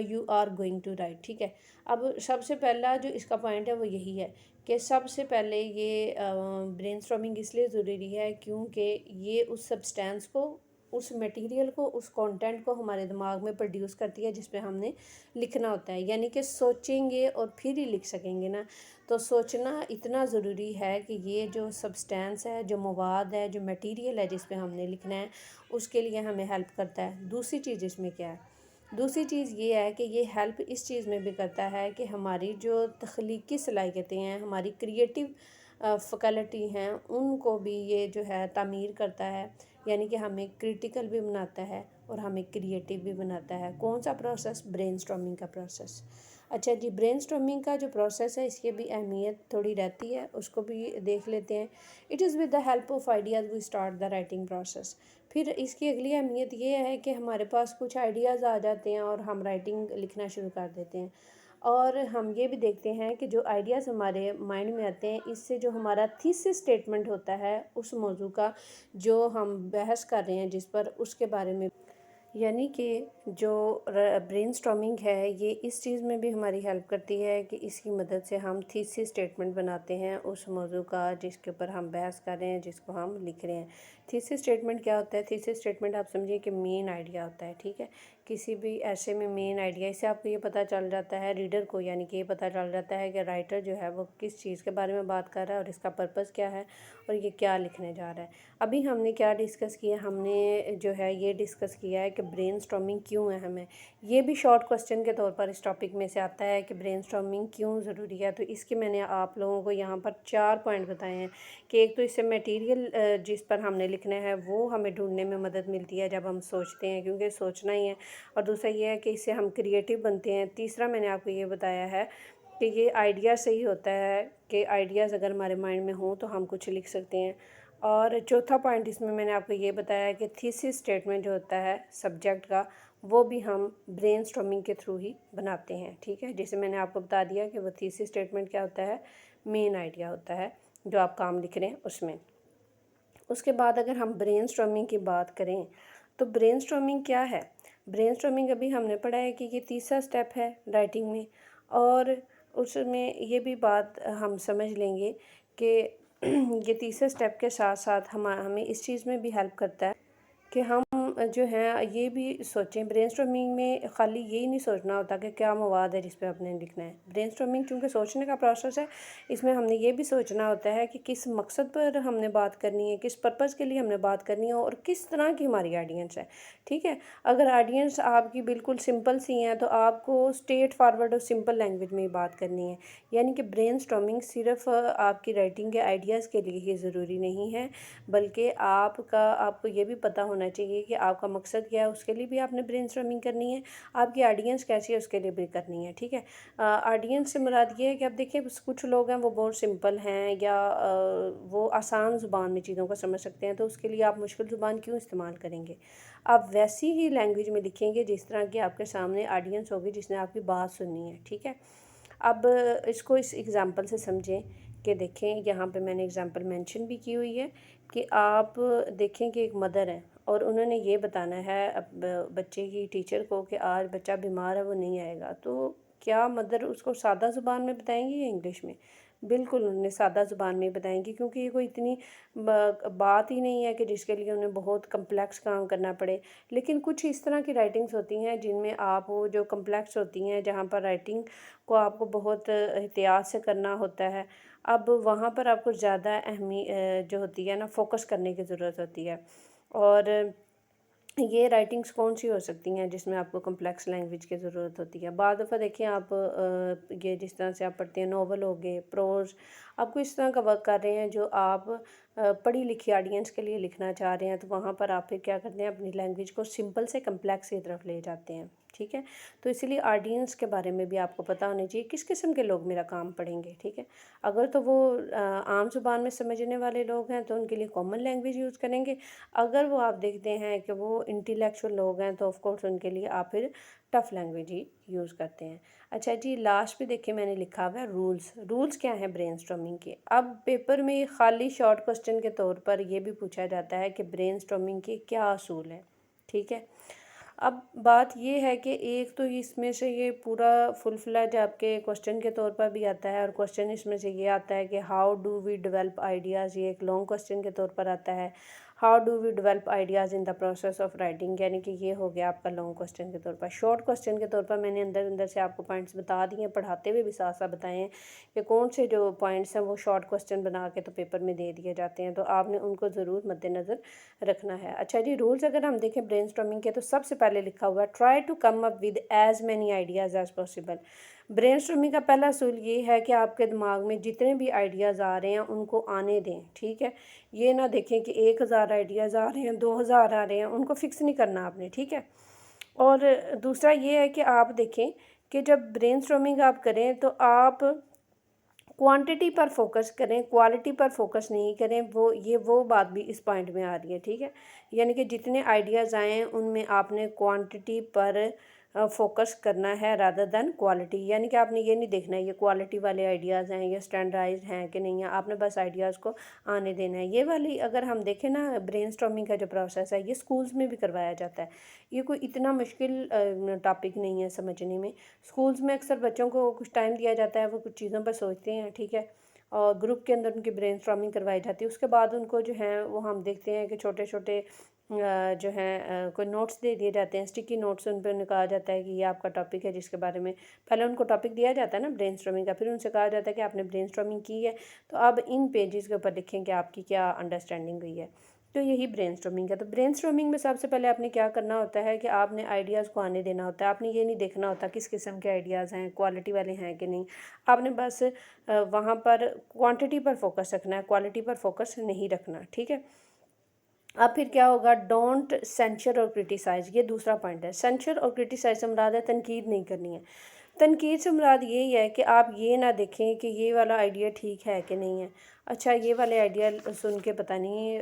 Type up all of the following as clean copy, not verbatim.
You are going to write. ٹھیک ہے. اب سب سے پہلا جو اس کا پوائنٹ ہے وہ یہی ہے کہ سب سے پہلے یہ برین اسٹارمنگ اس لیے ضروری ہے کیونکہ یہ اس سبسٹینس کو، اس میٹیریل کو، اس کانٹینٹ کو ہمارے دماغ میں پروڈیوس کرتی ہے جس پہ ہم نے لکھنا ہوتا ہے. یعنی کہ سوچیں گے اور پھر ہی لکھ سکیں گے نا. تو سوچنا اتنا ضروری ہے کہ یہ جو سبسٹینس ہے، جو مواد ہے، جو میٹیریل ہے جس پہ ہم نے لکھنا ہے، اس کے لیے ہمیں ہیلپ کرتا ہے. دوسری چیز اس میں کیا ہے؟ دوسری چیز یہ ہے کہ یہ ہیلپ اس چیز میں بھی کرتا ہے کہ ہماری جو تخلیقی صلاحیتیں ہیں، ہماری کریٹیو فیکلٹی ہیں، ان کو بھی یہ جو ہے تعمیر کرتا ہے. یعنی کہ ہمیں کریٹیکل بھی بناتا ہے اور ہمیں کریٹیو بھی بناتا ہے. کون سا پروسیس؟ برین اسٹارمنگ کا پروسیس. اچھا جی، برین اسٹارمنگ کا جو پروسیس ہے اس کی بھی اہمیت تھوڑی رہتی ہے، اس کو بھی دیکھ لیتے ہیں. It is with the help of ideas we start the writing process. پھر اس کی اگلی اہمیت یہ ہے کہ ہمارے پاس کچھ آئیڈیاز آ جاتے ہیں اور ہم رائٹنگ لکھنا شروع کر دیتے ہیں. اور ہم یہ بھی دیکھتے ہیں کہ جو آئیڈیاز ہمارے مائنڈ میں آتے ہیں، اس سے جو ہمارا تھیسس اسٹیٹمنٹ ہوتا ہے اس موضوع کا جو ہم بحث کر رہے ہیں جس پر، اس کے بارے میں، یعنی کہ جو برین اسٹارمنگ ہے یہ اس چیز میں بھی ہماری ہیلپ کرتی ہے کہ اس کی مدد سے ہم تھیسس اسٹیٹمنٹ بناتے ہیں اس موضوع کا جس کے اوپر ہم بحث کر رہے ہیں، جس کو ہم لکھ رہے ہیں. تھیسس اسٹیٹمنٹ کیا ہوتا ہے؟ تھیسس اسٹیٹمنٹ آپ سمجھیے کہ مین آئیڈیا ہوتا ہے. ٹھیک ہے. کسی بھی ایسے میں مین آئیڈیا، اس سے آپ کو یہ پتہ چل جاتا ہے ریڈر کو، یعنی کہ یہ پتہ چل جاتا ہے کہ رائٹر جو ہے وہ کس چیز کے بارے میں بات کر رہا ہے اور اس کا پرپس کیا ہے اور یہ کیا لکھنے جا رہا ہے. ابھی ہم نے کیا ڈسکس کیا؟ ہم نے جو ہے یہ ڈسکس کیا ہے کہ برین اسٹارمنگ کیوں اہم ہے. یہ بھی شارٹ کوسچن کے طور پر اس ٹاپک میں سے آتا ہے کہ برین اسٹارمنگ کیوں ضروری ہے. تو اس کے میں نے آپ لوگوں کو یہاں پر 4 پوائنٹ بتائے ہیں کہ ایک تو اس سے میٹیریل جس پر ہم نے لکھنا ہے وہ ہمیں ڈھونڈنے میں مدد ملتی ہے جب ہم سوچتے ہیں، کیونکہ سوچنا ہی ہے. اور دوسرا یہ ہے کہ اس سے ہم کریٹیو بنتے ہیں. تیسرا میں نے آپ کو یہ بتایا ہے کہ یہ آئیڈیا سے ہی ہوتا ہے کہ آئیڈیاز اگر ہمارے مائنڈ میں ہوں تو ہم کچھ لکھ سکتے ہیں. اور چوتھا پوائنٹ اس میں نے آپ کو یہ بتایا کہ تھیسس اسٹیٹمنٹ جو ہوتا ہے سبجیکٹ کا، وہ بھی ہم برین اسٹارمنگ کے تھرو ہی بناتے ہیں. ٹھیک ہے. جیسے میں نے آپ کو بتا دیا کہ وہ تھیسس اسٹیٹمنٹ کیا ہوتا ہے؟ مین آئیڈیا ہوتا ہے جو آپ کام لکھ رہے ہیں اس میں. اس کے بعد اگر ہم برین اسٹارمنگ کی بات کریں تو برین اسٹارمنگ کیا ہے؟ برین اسٹارمنگ ابھی ہم نے پڑھا ہے کہ یہ تیسرا سٹیپ ہے رائٹنگ میں. اور اس میں یہ بھی بات ہم سمجھ لیں گے کہ یہ تیسرے سٹیپ کے ساتھ ساتھ ہمیں اس چیز میں بھی ہیلپ کرتا ہے کہ ہم جو ہیں یہ بھی سوچیں. برین اسٹارمنگ میں خالی یہی نہیں سوچنا ہوتا کہ کیا مواد ہے جس پہ آپ نے لکھنا ہے. برین اسٹارمنگ چونکہ سوچنے کا پروسیس ہے، اس میں ہم نے یہ بھی سوچنا ہوتا ہے کہ کس مقصد پر ہم نے بات کرنی ہے، کس پرپس کے لیے ہم نے بات کرنی ہے اور کس طرح کی ہماری آڈینس ہے. ٹھیک ہے. اگر آڈینس آپ کی بالکل سمپل سی ہیں تو آپ کو اسٹریٹ فارورڈ اور سمپل لینگویج میں ہی بات کرنی ہے. یعنی کہ برین اسٹارمنگ صرف آپ کی رائٹنگ کے آئیڈیاز کے لیے ہی ضروری نہیں ہے، بلکہ آپ کو یہ بھی پتہ ہونا چاہیے کہ آپ کا مقصد کیا ہے. اس کے لیے بھی آپ نے برین اسٹارمنگ کرنی ہے. آپ کی آڈینس کیسی ہے اس کے لیے بھی کرنی ہے. ٹھیک ہے. آڈینس سے مراد یہ ہے کہ اب دیکھیں کچھ لوگ ہیں وہ بہت سمپل ہیں یا وہ آسان زبان میں چیزوں کو سمجھ سکتے ہیں، تو اس کے لیے آپ مشکل زبان کیوں استعمال کریں گے؟ آپ ویسی ہی لینگویج میں لکھیں گے جس طرح کی آپ کے سامنے آڈینس ہوگی جس نے آپ کی بات سننی ہے. ٹھیک ہے. اب اس کو اس ایگزامپل سے سمجھیں کہ دیکھیں یہاں پہ میں نے ایگزامپل مینشن بھی کی ہوئی ہے کہ آپ دیکھیں کہ ایک مدر ہے اور انہوں نے یہ بتانا ہے بچے کی ٹیچر کو کہ آج بچہ بیمار ہے، وہ نہیں آئے گا. تو کیا مدر اس کو سادہ زبان میں بتائیں گی یا انگلش میں؟ بالکل انہیں سادہ زبان میں بتائیں گی، کیونکہ یہ کوئی اتنی بات ہی نہیں ہے کہ جس کے لیے انہیں بہت کمپلیکس کام کرنا پڑے. لیکن کچھ اس طرح کی رائٹنگز ہوتی ہیں جن میں آپ وہ جو کمپلیکس ہوتی ہیں، جہاں پر رائٹنگ کو آپ کو بہت احتیاط سے کرنا ہوتا ہے، اب وہاں پر آپ کو زیادہ جو ہوتی ہے نا فوکس کرنے کی ضرورت ہوتی ہے. اور یہ رائٹنگز کون سی ہو سکتی ہیں جس میں آپ کو کمپلیکس لینگویج کی ضرورت ہوتی ہے؟ بعض دفعہ دیکھیں آپ یہ جس طرح سے آپ پڑھتے ہیں ناول ہو گئے، پروز، آپ کو اس طرح کا ورک کر رہے ہیں جو آپ پڑھی لکھی آڈینس کے لیے لکھنا چاہ رہے ہیں، تو وہاں پر آپ پھر کیا کرتے ہیں؟ اپنی لینگویج کو سمپل سے کمپلیکس کی طرف لے جاتے ہیں. ٹھیک ہے. تو اسی لیے آڈینس کے بارے میں بھی آپ کو پتہ ہونا چاہیے کس قسم کے لوگ میرا کام پڑھیں گے. ٹھیک ہے. اگر تو وہ عام زبان میں سمجھنے والے لوگ ہیں تو ان کے لیے کامن لینگویج یوز کریں گے. اگر وہ آپ دیکھتے ہیں کہ وہ انٹیلیکچوئل لوگ ہیں تو آف کورس ان کے لیے آپ پھر ٹف لینگویج ہی یوز کرتے ہیں. اچھا جی، لاسٹ پہ دیکھیں میں نے لکھا ہوا ہے رولز. رولز کیا ہیں برین اسٹارمنگ کے؟ اب پیپر میں خالی شارٹ کوسچن کے طور پر یہ بھی پوچھا جاتا ہے کہ برین اسٹارمنگ کے کیا اصول ہیں. ٹھیک ہے. اب بات یہ ہے کہ ایک تو اس میں سے یہ پورا فل فلیج آپ کے کوشچن کے طور پر بھی آتا ہے، اور کوشچن اس میں سے یہ آتا ہے کہ how do we develop ideas, یہ ایک لانگ کوشچن کے طور پر آتا ہے. How do we develop ideas in the process of writing, یعنی کہ یہ ہو گیا آپ کا لانگ کوشچن کے طور پر. شارٹ کوشچن کے طور پر میں نے اندر سے آپ کو پوائنٹس بتا دیے ہیں، پڑھاتے ہوئے بھی ساتھ ساتھ بتائے ہیں کہ کون سے جو پوائنٹس ہیں وہ شارٹ کوشچن بنا کے تو پیپر میں دے دیے جاتے ہیں، تو آپ نے ان کو ضرور مد نظر رکھنا ہے. اچھا جی، رولز اگر ہم دیکھیں برین اسٹارمنگ کے تو سب سے پہلے لکھا ہوا ہے try to come up with as many ideas as possible. Brainstorming کا پہلا اصول یہ ہے کہ آپ کے دماغ میں جتنے بھی آئیڈیاز آ رہے ہیں ان کو آنے دیں، ٹھیک ہے. یہ نہ دیکھیں کہ 1000 آئیڈیاز آ رہے ہیں، 2000 آ رہے ہیں، ان کو فکس نہیں کرنا آپ نے، ٹھیک ہے. اور دوسرا یہ ہے کہ آپ دیکھیں کہ جب برین اسٹارمنگ آپ کریں تو آپ کوانٹٹی پر فوکس کریں، کوالٹی پر فوکس نہیں کریں. وہ بات بھی اس پوائنٹ میں آ رہی ہے، ٹھیک ہے. یعنی کہ جتنے آئیڈیاز آئیں ان میں آپ نے کوانٹٹی پر فوکس کرنا ہے رادر دین کوالٹی. یعنی کہ آپ نے یہ نہیں دیکھنا ہے یہ کوالٹی والے آئیڈیاز ہیں، یہ اسٹینڈرڈائزڈ ہیں کہ نہیں ہیں، آپ نے بس آئیڈیاز کو آنے دینا ہے. یہ والی اگر ہم دیکھیں نا برین اسٹارمنگ کا جو پروسیس ہے یہ اسکولز میں بھی کروایا جاتا ہے. یہ کوئی اتنا مشکل ٹاپک نہیں ہے سمجھنے میں. اسکولز میں اکثر بچوں کو کچھ ٹائم دیا جاتا ہے، وہ کچھ چیزوں پر سوچتے ہیں، ٹھیک ہے، اور گروپ کے اندر ان کی برین اسٹارمنگ کروائی جاتی ہے. اس کے بعد ان کو جو ہیں وہ ہم دیکھتے ہیں کہ چھوٹے چھوٹے جو ہیں کوئی نوٹس دے دیے جاتے ہیں، اسٹکی نوٹس. ان پہ کہا جاتا ہے کہ یہ آپ کا ٹاپک ہے جس کے بارے میں پہلے ان کو ٹاپک دیا جاتا ہے نا برین اسٹارمنگ کا، پھر ان سے کہا جاتا ہے کہ آپ نے برین اسٹارمنگ کی ہے تو اب ان پیجز کے اوپر لکھیں کہ آپ کی کیا انڈرسٹینڈنگ ہوئی ہے. تو یہی برین اسٹارمنگ ہے. تو برین اسٹارمنگ میں سب سے پہلے آپ نے کیا کرنا ہوتا ہے کہ آپ نے آئیڈیاز کو آنے دینا ہوتا ہے. آپ نے یہ نہیں دیکھنا ہوتا کس قسم کے آئیڈیاز ہیں، کوالٹی والے ہیں کہ نہیں. آپ نے بس وہاں پر کوانٹٹی پر فوکس رکھنا ہے، کوالٹی پر فوکس نہیں رکھنا، ٹھیک ہے. اب پھر کیا ہوگا، ڈونٹ سینشر اور کرٹیسائز. یہ دوسرا پوائنٹ ہے. سینشر اور کرٹیسائز سے مراد ہے تنقید نہیں کرنی ہے. تنقید سے مراد یہی ہے کہ آپ یہ نہ دیکھیں کہ یہ والا آئیڈیا ٹھیک ہے کہ نہیں ہے. اچھا یہ والے آئیڈیا سن کے پتہ نہیں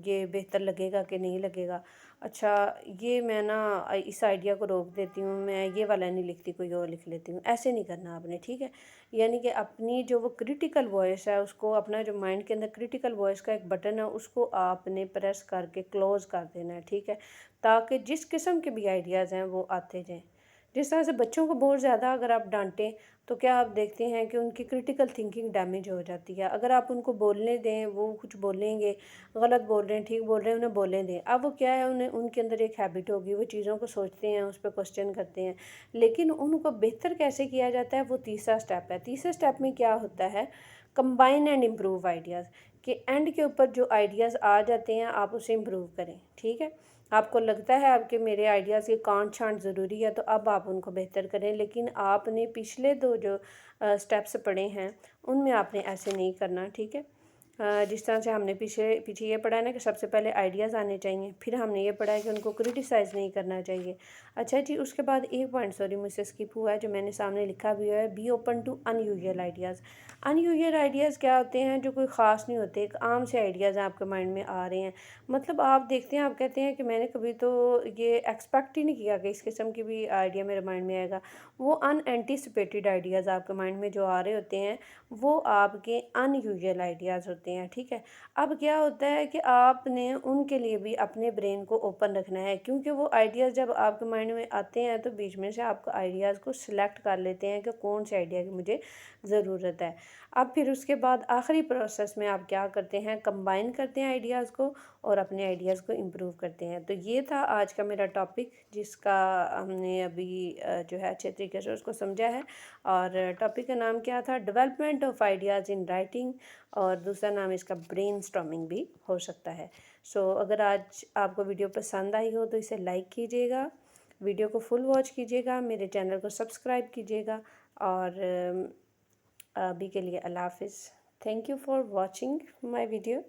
یہ بہتر لگے گا کہ نہیں لگے گا. اچھا یہ میں نا اس آئیڈیا کو روک دیتی ہوں، میں یہ والا نہیں لکھتی، کوئی اور لکھ لیتی ہوں. ایسے نہیں کرنا آپ نے، ٹھیک ہے. یعنی کہ اپنی جو وہ کرٹیکل وائس ہے اس کو، اپنا جو مائنڈ کے اندر کرٹیکل وائس کا ایک بٹن ہے اس کو آپ نے پریس کر کے کلوز کر دینا ہے، ٹھیک ہے، تاکہ جس قسم کے بھی آئیڈیاز ہیں وہ آتے جائیں. جس طرح سے بچوں کو بہت زیادہ اگر آپ ڈانٹیں تو کیا آپ دیکھتے ہیں کہ ان کی کرٹیکل تھنکنگ ڈیمیج ہو جاتی ہے. اگر آپ ان کو بولنے دیں، وہ کچھ بولیں گے، غلط بول رہے ہیں، ٹھیک بول رہے ہیں، انہیں بولنے دیں. اب وہ کیا ہے، ان کے اندر ایک ہیبٹ ہوگی، وہ چیزوں کو سوچتے ہیں، اس پہ کوسچن کرتے ہیں. لیکن ان کو بہتر کیسے کیا جاتا ہے، وہ تیسرا سٹیپ ہے. تیسرے سٹیپ میں کیا ہوتا ہے، کمبائن اینڈ امپروو آئیڈیاز. کہ اینڈ کے اوپر جو آئیڈیاز آ جاتے ہیں آپ اسے امپروو کریں، ٹھیک ہے. آپ کو لگتا ہے اب کہ میرے آئیڈیاز کی کانٹ چھانٹ ضروری ہے تو اب آپ ان کو بہتر کریں، لیکن آپ نے پچھلے دو جو سٹیپس پڑھے ہیں ان میں آپ نے ایسے نہیں کرنا، ٹھیک ہے. جس طرح سے ہم نے پیچھے یہ پڑھا ہے نا کہ سب سے پہلے آئیڈیاز آنے چاہیے، پھر ہم نے یہ پڑھا ہے کہ ان کو کرٹیسائز نہیں کرنا چاہیے. اچھا جی، اس کے بعد ایک پوائنٹ سوری مجھ سے اسکپ ہوا ہے جو میں نے سامنے لکھا بھی ہے، be open to unusual ideas. Unusual ideas کیا ہوتے ہیں، جو کوئی خاص نہیں ہوتے، ایک عام سے آئیڈیاز آپ کے مائنڈ میں آ رہے ہیں. مطلب آپ دیکھتے ہیں، آپ کہتے ہیں کہ میں نے کبھی تو یہ ایکسپیکٹ ہی نہیں کیا کہ اس قسم کی بھی آئیڈیا میرے مائنڈ میں آئے گا. وہ ان اینٹیسپیٹڈ آئیڈیاز آپ کے مائنڈ میں جو آ رہے ہوتے ہیں وہ آپ کے ان یوزول آئیڈیاز ہوتے ہیں، ٹھیک ہے. اب کیا ہوتا ہے کہ آپ نے ان کے لیے بھی اپنے برین کو اوپن رکھنا ہے، کیونکہ وہ آئیڈیاز جب آپ کے مائنڈ میں آتے ہیں تو بیچ میں سے آپ کو آئیڈیاز کو سلیکٹ کر لیتے ہیں کہ کون سے آئیڈیا کی مجھے ضرورت ہے. اب پھر اس کے بعد آخری پروسیس میں آپ کیا کرتے ہیں، کمبائن کرتے ہیں آئیڈیاز کو اور اپنے آئیڈیاز کو امپروو کرتے ہیں. تو یہ تھا آج کا میرا ٹاپک جس کا ہم نے ابھی جو ہے اچھے طریقے سے اس کو سمجھا ہے. اور ٹاپک کا نام کیا تھا، development of ideas in writing, اور دوسرا نام اس کا برین اسٹارمنگ بھی ہو سکتا ہے. اگر آج آپ کو ویڈیو پسند آئی ہو تو اسے لائک کیجیے گا، ویڈیو کو فل واچ کیجیے گا، میرے چینل کو سبسکرائب کیجیے گا. اور ابھی کے لیے اللہ حافظ. Thank you for watching my video.